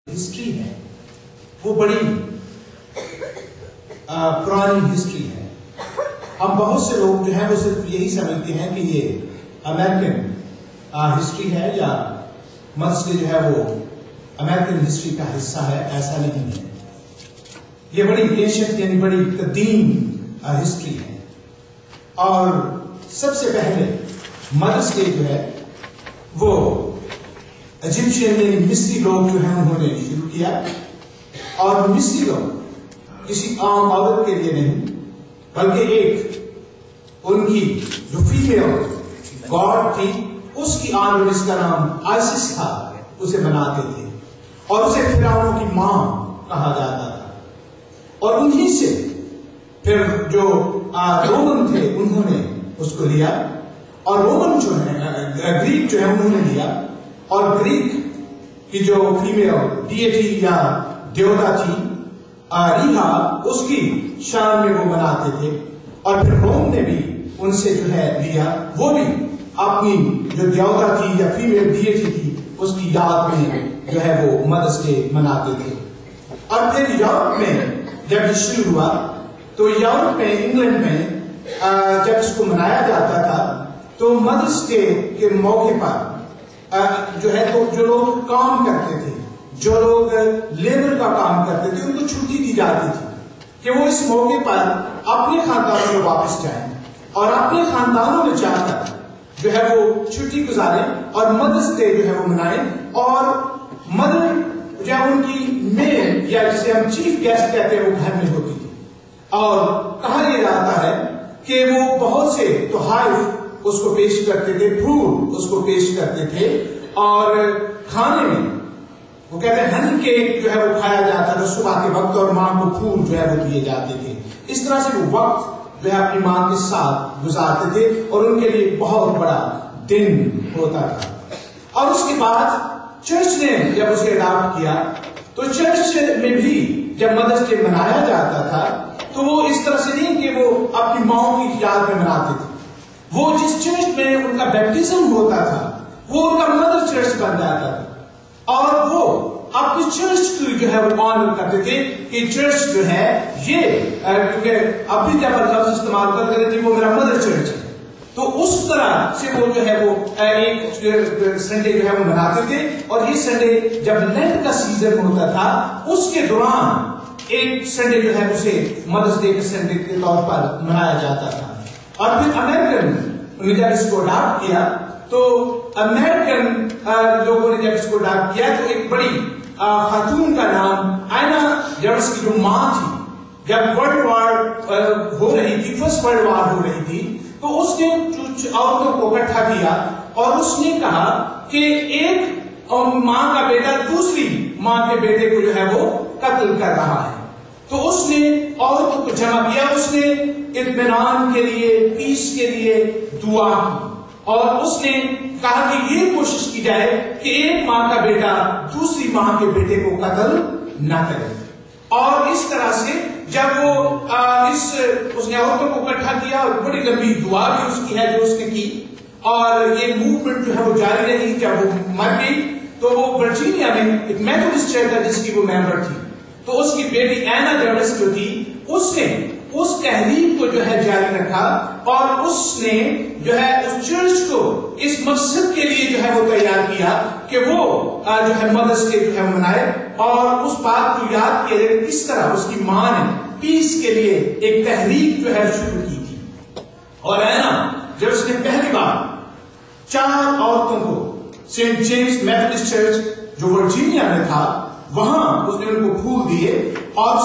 History ہے وہ بڑی پرانی ہسٹری ہے. ہم بہت سے لوگ جو ہیں وہ صرف یہی سمجھتے ہیں کہ یہ امریکن ہسٹری ہے یا مدرسے جو ہے وہ امریکن ہسٹری کا حصہ ہے. ایسا نہیں ہے. یہ بڑی ایشین یعنی بڑی قدیم ہسٹری ہے. اور سب سے پہلے مدرسے جو ہے وہ ایجپشین یعنی مصری لوگ جو ہیں انہوں نے شروع کیا. اور مصری لوگ کسی عام عورت کے لیے نہیں بلکہ ایک ان کی جو فیمیل گاڈ تھی اس کی آن جس کا نام آئسس تھا اسے مناتے تھے اور اسے فرعونوں کی ماں کہا جاتا تھا. اور انہی سے پھر جو رومن تھے انہوں نے اس کو لیا اور رومن جو ہے گریک جو ہے انہوں نے لیا اور گریک کی جو فیمیل ڈیٹی یا دیوتا تھی ریہا اس کی شان میں وہ مناتے تھے. اور پھر روم نے بھی ان سے جو ہے لیا وہ بھی اپنی جو دیوتا تھی یا فیمیل ڈیٹی تھی اس کی یاد میں جو ہے وہ مدرس ڈے مناتے تھے. اور پھر یورپ میں جب یہ شروع ہوا تو یورپ میں انگلینڈ میں جب اس کو منایا جاتا تھا تو مدرس ڈے کے موقع پر جو ہے تو جو لوگ کام کرتے تھے جو لوگ لیبر کا کام کرتے تھے ان کو چھٹی دی جاتی تھی کہ وہ اس موقع پر اپنے خاندانوں میں واپس جائیں اور اپنے خاندانوں میں جا کر جو ہے وہ چھٹی گزاریں اور مدرس ڈے جو ہے وہ منائیں. اور مدر جو ان کی مین یا جسے ہم چیف گیسٹ کہتے ہیں وہ گھر میں ہوتی تھی. اور کہا یہ جاتا ہے کہ وہ بہت سے تحائف اس کو پیش کرتے تھے, پھول اس کو پیش کرتے تھے اور کھانے میں وہ کہتے ہیں ہنی کیک جو ہے وہ کھایا جاتا تھا صبح کے وقت اور ماں کو پھول جو ہے وہ دیے جاتے تھے. اس طرح سے وہ وقت جو ہے اپنی ماں کے ساتھ گزارتے تھے اور ان کے لیے بہت بڑا دن ہوتا تھا. اور اس کے بعد چرچ نے جب اسے اڈاپٹ کیا تو چرچ میں بھی جب مدرس ڈے منایا جاتا تھا تو وہ اس طرح سے نہیں کہ وہ اپنی ماں کی یاد میں مناتے تھے. وہ جس چرچ میں ان کا بیپٹزم ہوتا تھا وہ ان کا مدر چرچ بن جاتا تھا اور وہ اپنی چرچ کی جو ہے وہ آنر کرتے تھے کہ چرچ جو ہے یہ کیونکہ اب بھی جب لفظ استعمال کرتے تھے وہ میرا مدر چرچ ہے. تو اس طرح سے وہ جو ہے وہ ایک سنڈے جو ہے وہ مناتے تھے. اور یہ سنڈے جب لینٹ کا سیزن ہوتا تھا اس کے دوران ایک سنڈے جو ہے اسے مدرس ڈے کے سنڈے کے طور پر منایا جاتا تھا. اور پھر امریکن نے جب اس کو اڈاپٹ کیا تو امریکن لوگوں نے جب اس کو اڈاپٹ کیا تو ایک بڑی خاتون کا نام اینا جرس کی جو ماں تھی جب ورلڈ وار ہو رہی تھی فرسٹ ورلڈ وار ہو رہی تھی تو اس نے عورتوں کو اکٹھا کیا اور اس نے کہا کہ ایک ماں کا بیٹا دوسری ماں کے بیٹے کو جو ہے وہ قتل کر رہا ہے. تو اس نے عورتوں کو جمع کیا, اس نے اطمینان کے لیے پیس کے لیے دعا کی اور اس نے کہا کہ یہ کوشش کی جائے کہ ایک ماں کا بیٹا دوسری ماں کے بیٹے کو قتل نہ کرے. اور اس طرح سے جب وہ اس نے عورتوں کو اکٹھا کیا اور بڑی لمبی دعا بھی اس کی ہے جو اس نے کی اور یہ موومنٹ جو ہے وہ جاری رہی. جب وہ مر گئی تو وہ ورجینیا میں ایک میتھوڈسٹ چرچ ہے جس کی وہ ممبر تھی تو اس کی بیٹی اینا جرس جو تھی اس نے اس تحریک کو جو ہے جاری رکھا اور اس نے جو ہے اس چرچ کو اس مقصد کے لیے جو ہے وہ تیار کیا کہ وہ جو ہے مدرس ڈے جو ہے منائے اور اس بات کو یاد کیا جائے کس طرح اس کی ماں نے پیس کے لیے ایک تحریک جو ہے شروع کی تھی. اور اینا جب اس نے پہلی بار 4 عورتوں کو سینٹ جیمز میتھوڈسٹ چرچ جو ورجینیا میں تھا وہاں اس نے ان کو پھول دیے اور